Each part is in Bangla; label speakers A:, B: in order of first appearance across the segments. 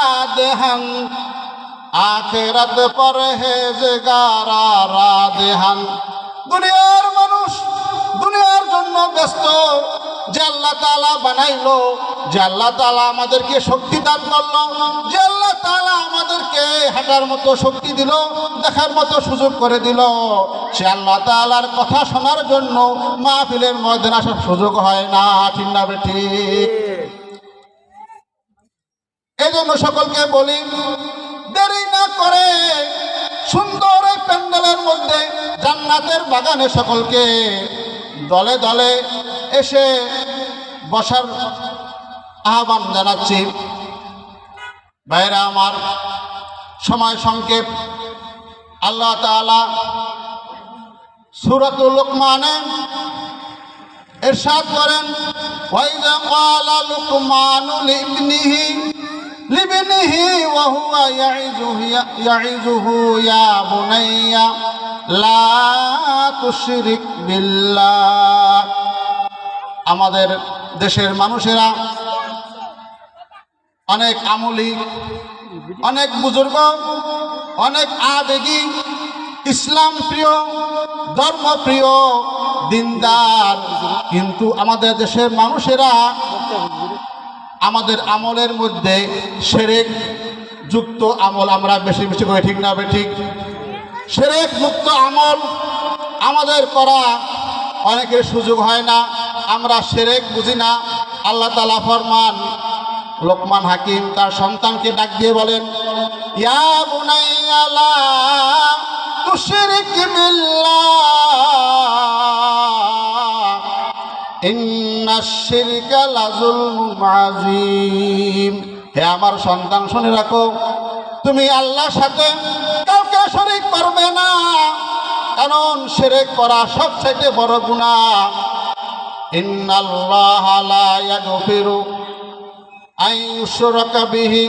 A: রাদেহান আখিরাত পরহেজগারা রাদেহান। দুনিয়ার মানুষ দুনিয়ার জন্য ব্যস্ত, যে আল্লাহ তাআলা বানাইলো, যে আল্লাহ তাআলা আমাদেরকে শক্তি দান করলো, যে আল্লাহ তাআলা আমাদেরকে হাঁটার মতো শক্তি দিল, দেখার মতো সুযোগ করে দিল, সে আল্লাহ তাআলার কথা শোনার জন্য মাহফিলের ময়দানে আসার সুযোগ হয় না। ঠিক না বেঠি? এই জন্য সকলকে বলি, দেরি না করে সুন্দর এই প্যান্ডেলের মধ্যে জান্নাতের বাগানে সকলকে দলে দলে এসে বসার আহ্বান জানাচ্ছি। ভাইরা আমার, সময় সংক্ষেপ। আল্লাহ তাআলা সূরাতুল লুকমানে ইরশাদ করেন, ওয়াইযা ক্বালা লুকমানু লিবনিহি ওয়া হুয়া ইয়াইযুহু ইয়া বুনাইয়া লা তুশরিক বিল্লাহ। আমাদের দেশের মানুষেরা অনেক আমলি, অনেক বুজুর্গ, অনেক আবেগী, ইসলাম প্রিয়, ধর্মপ্রিয়, দিনদার, কিন্তু আমাদের দেশের মানুষেরা আমাদের আমলের মধ্যে শিরক যুক্ত আমল আমরা বেশি বেশি করে। ঠিক না ঠিক? শিরক মুক্ত আমল আমাদের করা অনেকের সুযোগ হয় না, আমরা শিরক বুঝি না। আল্লাহ তাআলা ফরমান, লোকমান হাকিম তার সন্তানকে ডাক দিয়ে বলেন, ইয়া বুনাইয়া লা তুশরিক বিল্লাহ ইন্নাশ শিরকা লাযুলমুন আযীম। হে আমার সন্তান, শুনে রাখো, তুমি আল্লাহর সাথে কাউকে শরীক করবে না, কারণ শিরক করা সবচেয়ে বড় গুনাহ। ইন্নাল্লাহা লা ইয়াগফিরু আন ইউশরাকা বিহি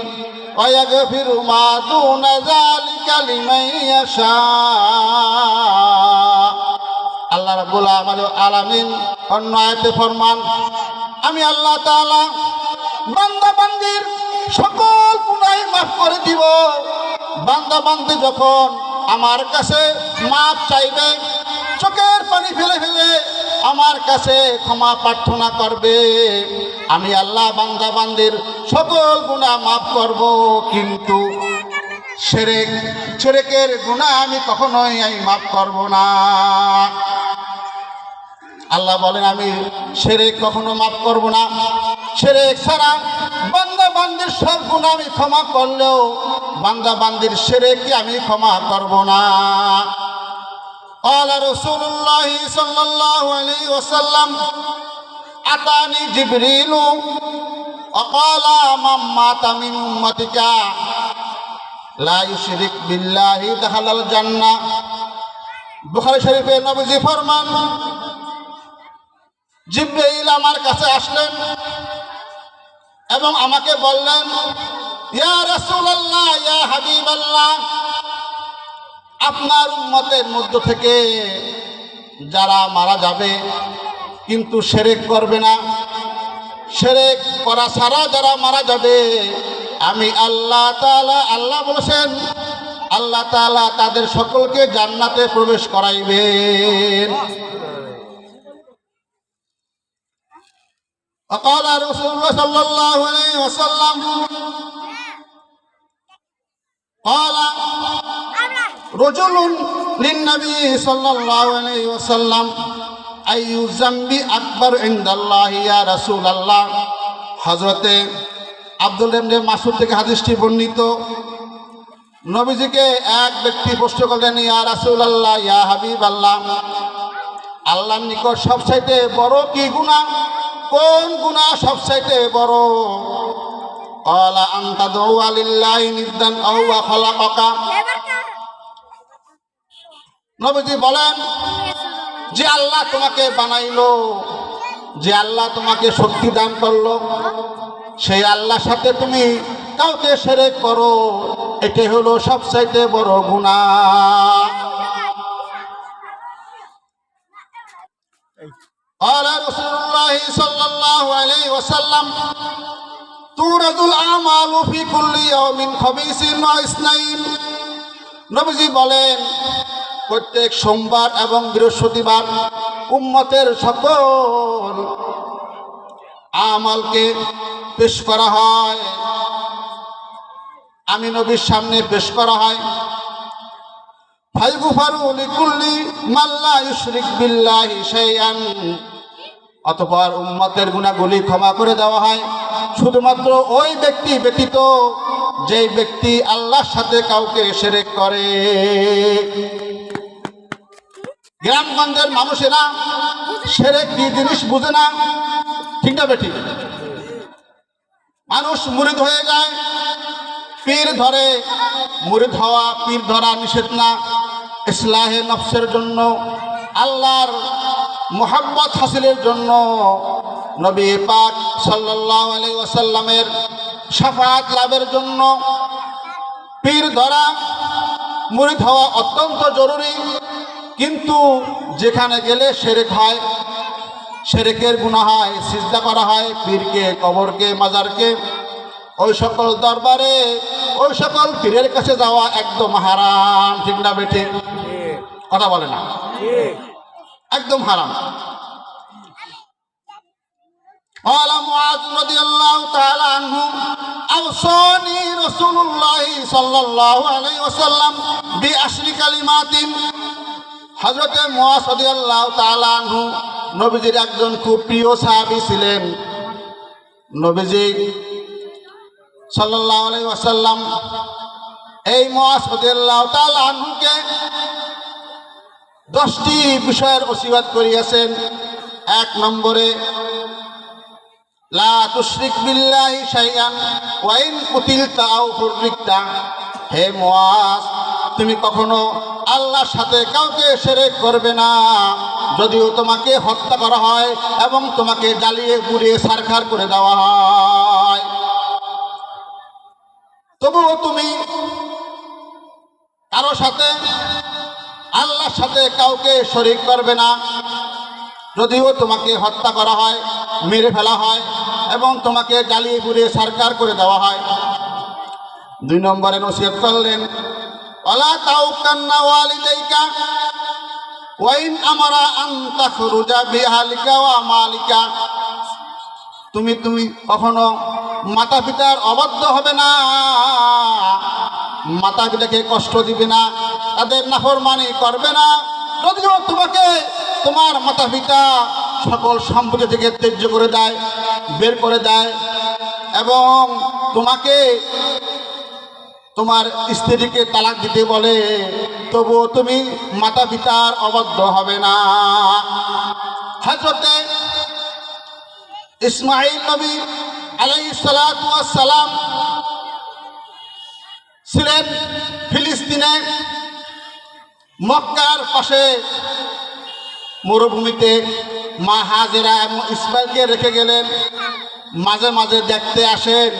A: ওয়া ইয়াগফিরু মা দুনা যালিকা লিমান ইয়াশা। আল্লাহ রাব্বুল আলামিন অন্য আয়াতে ফরমান, আমি আল্লাহ তাআলা বান্দা বান্দির সকল গুনাহ মাফ করে দিব। বান্দা বান্দি যখন আমার কাছে মাফ চাইবে, চোখের পানি ফেলে ফেলে আমার কাছে ক্ষমা প্রার্থনা করবে, আমি আল্লাহ বান্দা বান্দির সকল গুনাহ মাফ করব। কিন্তু শিরকের গুনাহ আমি কখনোই মাফ করব না। আল্লাহ বলেন, আমি শিরক কখনো মাফ করব না। শিরক ছাড়া বান্দা বান্দির সব গুনাহ আমি ক্ষমা করলেও বান্দা বান্দির শিরককে আমি ক্ষমা করব না। قال رسول الله صلى الله عليه وسلم أتاني جبريل وقال من مات من أمتك لا يشرك بالله دخل الجنة। বুখারী শরীফে নবীজি ফরমান, জিবরাইল আমার কাছে আসলেন এবং আমাকে বললেন, ইয়া রাসূলুল্লাহ, ইয়া হাবিবাল্লাহ, আপনার উম্মতের মধ্য থেকে যারা মারা যাবে কিন্তু শিরক করবে না, শিরক করা ছাড়া যারা মারা যাবে, আমি আল্লাহ তাআলা, আল্লাহ বলেছেন, আল্লাহ তাআলা তাদের সকলকে জান্নাতে প্রবেশ করাইবেন। وقال رسول الله صلى الله عليه وسلم قال رجل للنبي صلى الله عليه وسلم أي ذنب أكبر عند الله يا رسول الله। হযরতে আব্দুল্লাহ ইবনে মাসউদ থেকে হাদিসটি বর্ণিত। নবীজিকে এক ব্যক্তি প্রশ্ন করলেন, ইয়া রাসূলুল্লাহ, ইয়া হাবিবাল্লাহ, আল্লাহর নিকট সবচাইতে বড় কি গুনাহ? কোন গুনাহ সবচাইতে বড়? ক্বালা আনতা দুআ লিল্লাহি নিদ্দান আও ওয়া খালাকাকা। নবীজি বলেন, যে আল্লাহ তোমাকে বানাইলো, যে আল্লাহ তোমাকে শক্তি দান করলো, সেই আল্লাহর সাথে তুমি কাউকে শিরক করো, এটাই হলো সবচাইতে বড় গুনাহ। قال رسول الله صلى الله عليه وسلم তুরাদুল আমালু ফি কুল্লি ইয়াউমিন খামিসিন ওয়া ইসনাইন। নবীজি বলেন প্রত্যেক সোমবার এবং বৃহস্পতিবার উম্মতের সকল আমালকে পেশ করা হয়, আমি নবীর সামনে পেশ করা হয়। ফায়গুফারু লিকুল্লি মান লা ইউশরিক বিল্লাহি শাইআন। অতঃপর উম্মতের গুনাহগুলি ক্ষমা করে দেওয়া হয় শুধুমাত্র ওই ব্যক্তি ব্যতীত যেই ব্যক্তি আল্লাহর সাথে কাউকে শিরক করে। গ্রামগঞ্জের মানুষেরা শিরক কি জিনিস বুঝে না, ঠিক না বেঠিক? মানুষ মুরিদ হয়ে যায়, পীর ধরে। মুরিদ হওয়া, পীর ধরা নিষেধ না। ইসলাহে নফসের জন্য, আল্লাহর মুহাব্বত হাসিলের জন্য, নবী পাক সাল্লাল্লাহু আলাইহি ওয়াসাল্লামের শাফাআত লাভের জন্য পীর ধরা, মুরিদ হওয়া অত্যন্ত জরুরি। কিন্তু যেখানে গেলে শিরক হয়, শিরকের গুনাহ হয়, সিজদা করা হয় পীরকে, কবরকে, মাজারকে, ওই সকল দরবারে, ওই সকল পীরের কাছে যাওয়া একদম হারাম, ঠিক না বেঠিক? কথা বলে না, একদম হারাম। قال معاذ رضي الله تعالى عنه أوصاني رسول الله صلى الله عليه وسلم بعشر كلمات। হযরত মুআজ রাদিয়াল্লাহু তাআলা আনহু নবীজির একজন খুব প্রিয় সাহাবী ছিলেন। নবীজি সাল্লাল্লাহু আলাইহি ওয়াসাল্লাম এই মুআজ রাদিয়াল্লাহু তাআলা আনহুকে 10টি বিষয়ের ওসিয়ত করিয়েছেন। 1 নম্বরে লা তুশরিক বিল্লাহি শাইআন ওয়া ইন কুতিলতা আও হুররিকতা। হে মুআজ, তুমি কখনো আল্লাহর সাথে কাউকে শিরক করবে না, যদিও তোমাকে হত্যা করা হয় এবং তোমাকে জ্বালিয়ে পুড়িয়ে ছারখার করে দেওয়া হয়, তবুও তুমি কারো সাথে, আল্লাহর সাথে কাউকে শরীক করবে না, যদিও তোমাকে হত্যা করা হয়, মেরে ফেলা হয় এবং তোমাকে জ্বালিয়ে পুড়িয়ে ছারখার করে দেওয়া হয়। 2 নম্বরে নসিহত করলেন ওয়ালা তাউকান্না ওয়ালিদাইকা ওয়া ইন আমারা আন তাখরুজা বিআহলিকা ওয়া মালিকা। তুমি কখনো মাতা পিতার অবাধ্য হবে না, মাতা পিতাকে কষ্ট দিবে না, তাদের নাফরমানি করবে না, যদিও তোমাকে তোমার মাতা পিতা সকল সম্পত্তি থেকে ত্যায্য করে দেয়, বের করে দেয় এবং তোমাকে তোমার স্ত্রীকে তালাক দিতে বলে, তবুও তুমি মাতা পিতার অবাধ্য হবে না। হযরতে ইসমাঈল নবী আলাইহিস সালাতু ওয়াস সালাম ছিলেন ফিলিস্তিনে, মক্কার পাশে মরুভূমিতে। মা হাজেরা এবং ইসমাঈলকে রেখে গেলেন। মাঝে মাঝে দেখতে আসেন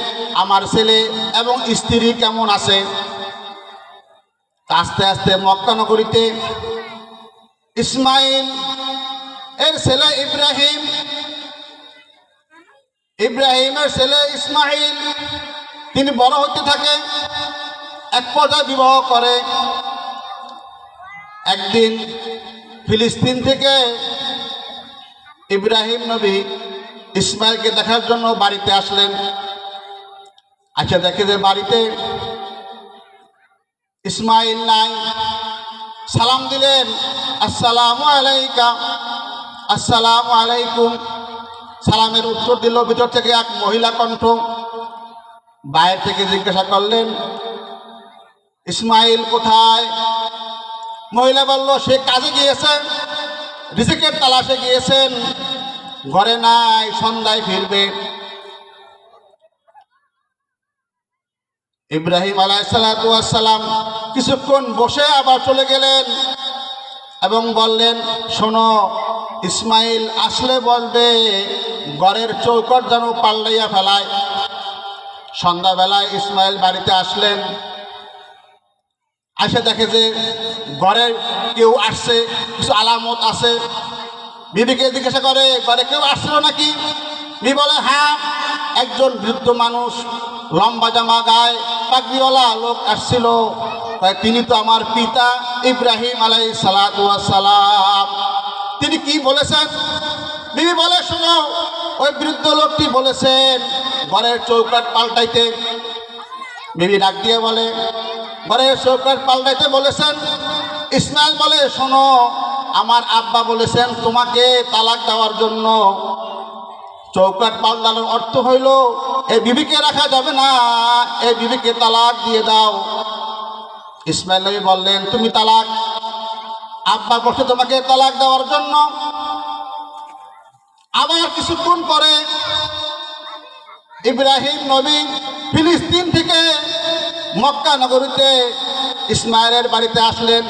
A: আমার ছেলে এবং স্ত্রী কেমন আছে। আস্তে আস্তে মক্কা নগরীতে ইসমাঈল এর ছেলে ইব্রাহিম, ইব্রাহিমের ছেলে ইসমাঈল, তিনি বড় হতে থাকে। এক পর্যায়ে বিবাহ করে। একদিন ফিলিস্তিন থেকে ইব্রাহিম নবী ইসমাঈলকে দেখার জন্য বাড়িতে আসলেন। আচ্ছা, দেখে যে বাড়িতে ইসমাঈল নাই। সালাম দিলেন, আসসালামু আলাইকা, আসসালামু আলাইকুম। সালামের উত্তর দিল ভিতর থেকে এক মহিলা কণ্ঠ। বাইরে থেকে জিজ্ঞাসা করলেন, ইসমাঈল কোথায়? মহিলা বলল, সে কাজে গিয়েছে, রিজিকের তালাশে গিয়েছেন, ঘরে নাই, সন্ধ্যায় ফিরবে। ইব্রাহিম আলাইহিস সালাতু ওয়াস সালাম কিছুক্ষণ বসে আবার চলে গেলেন এবং বললেন, শোনো, ইসমাঈল আসলে বলবে ঘরের চৌকট যেন পাল্টাইয়া ফেলায়। সন্ধ্যাবেলায় ইসমাঈল বাড়িতে আসলেন। এসে দেখে যে ঘরে কেউ আসছে, কিছু আলামত আছে। বিবিকে জিজ্ঞাসা করে, ঘরে কেউ আসছিল নাকি? বিবি বলে হ্যাঁ, একজন বৃদ্ধ মানুষ লম্বা জামা গায়ে পাগড়িওয়ালা লোক আসছিল, তিনি তো আমার পিতা ইব্রাহিম আলাইহিস সালাতু ওয়াস সালাম। তিনি কি বলেছেন? বিবি বলে শোনো, ওই বৃদ্ধ লোকটি বলেছেন ঘরের চৌকাঠ পাল্টাইতে। বিবি ডাক দিয়ে বলে ঘরের চৌকাঠ পাল্টাইতে বলেছেন। ইসমাইল বলে শোনো, আমার আব্বা বলেছেন তোমাকে তালাক দেওয়ার জন্য। চৌকাঠ পাল্টানোর অর্থ হইল এই বিবিকে রাখা যাবে না, এই বিবিকে তালাক দিয়ে দাও। ইসমাইল নবী বললেন তুমি তালাক, আব্বা বলছে তোমাকে তালাক দেওয়ার জন্য। আবার কিছুক্ষণ পরে ইব্রাহিম নবী ফিলিস্তিন থেকে মক্কা নগরীতে ইসমাইলের বাড়িতে আসলেন।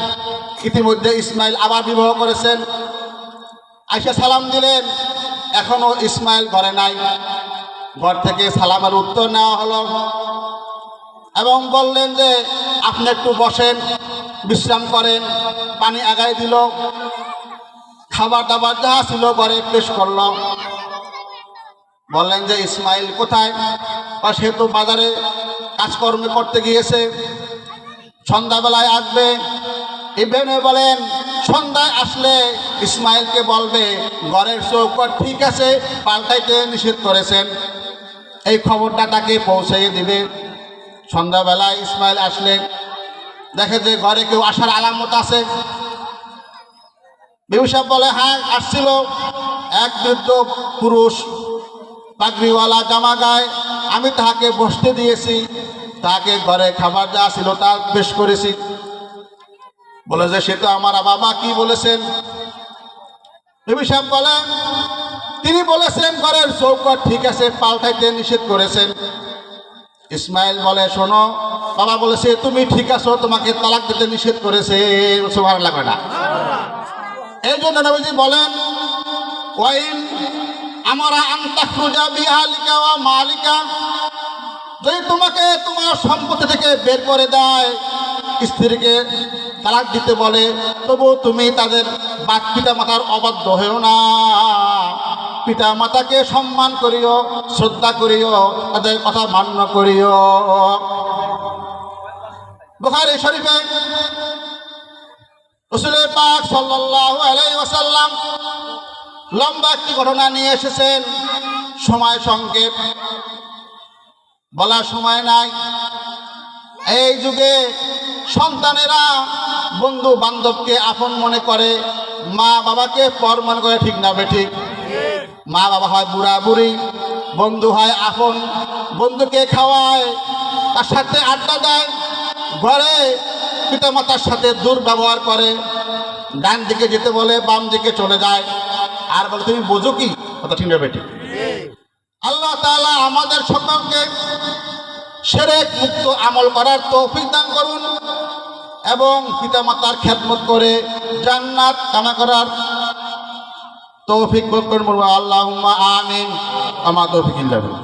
A: ইতিমধ্যে ইসমাইল আবার বিবাহ করেছেন। আইসা সালাম দিলেন, এখনো ইসমাইল ঘরে নাই। ঘর থেকে সালামের উত্তর নেওয়া হলো এবং বললেন যে আপনি একটু বসেন, বিশ্রাম করেন। পানি আগায় দিল, খাবার দাবার যা ছিল ঘরে পেশ করল। বললেন যে ইসমাইল কোথায়? সে তো বাজারে কাজকর্ম করতে গিয়েছে, সন্ধ্যাবেলায় আসবে। ইব্রাহিম বলেন সন্ধ্যায় আসলে ইসমাইলকে বলবে ঘরের চৌকাঠ ঠিক আছে, পাল্টাইতে নিষেধ করেছেন, এই খবরটা তাকে পৌঁছাইয়ে দিবে। সন্ধ্যাবেলায় ইসমাইল আসলে দেখে যে ঘরে কেউ আসার আলামত আছে। বিবি সাহেব বলে হ্যাঁ আসছিল, এক বৃদ্ধ পুরুষ পাগড়িওয়ালা জামা গায়ে, আমি তাহাকে বসতে দিয়েছি, তাকে ঘরে খাবার যা ছিল তা পেশ করেছি। বলে যে সে তো আমার বাবা কি বলেছেন? বিবি সাহেব বলেন তিনি বলেছেন ঘরের চৌকাঠ ঠিক আছে, পাল্টাইতে নিষেধ করেছেন। ইসমাইল বলে শোনো, বাবা বলেছে তুমি ঠিক আছো, তোমাকে তালাক দিতে নিষেধ করেছে। সুবহানাল্লাহ না? এই জন্য নবীজি বলেন ওয়াইন আমরা আনতাখরুজা বিআলিকা ওয়া মালিকা, যদি তোমাকে তোমার সম্পত্তি থেকে বের করে দেয়, স্ত্রীকে তালাক দিতে বলে, তবু তুমি তাদের পিতা মাতার অবাধ্য হয়েও না। পিতা মাতাকে সম্মান করিও, শ্রদ্ধা করিও, তাদের কথা মান্য করিও। বুখারী শরীফে রাসূল পাক সাল্লাল্লাহু আলাইহি ওয়াসাল্লাম লম্বা একটি ঘটনা নিয়ে এসেছেন। সময় সংক্ষেপ, বলার সময় নাই। এই যুগে সন্তানেরা বন্ধু বান্ধবকে আপন মনে করে, মা বাবাকে পর মনে করে, ঠিক না বেঠিক? মা বাবা হয় বুড়া বুড়ি, বন্ধু হয় আপন। বন্ধুকে খাওয়ায়, তার সাথে আড্ডা দেয়, ঘরে পিতা মাতার সাথে দুর্ব্যবহার করে, ডান দিকে যেতে বলে বাম দিকে চলে যায়, আর বলে তুমি বোঝো কি? কথা ঠিক না বেঠিক? আল্লাহ তাআলা আমাদের সকলকে শিরক মুক্ত আমল করার তৌফিক দান করুন এবং পিতামাতার খেদমত করে জান্নাত কামনা করার তৌফিক দান করুন। আল্লাহুম্মা আমিন। আমা তৌফিক ইল্লা বিল্লাহ।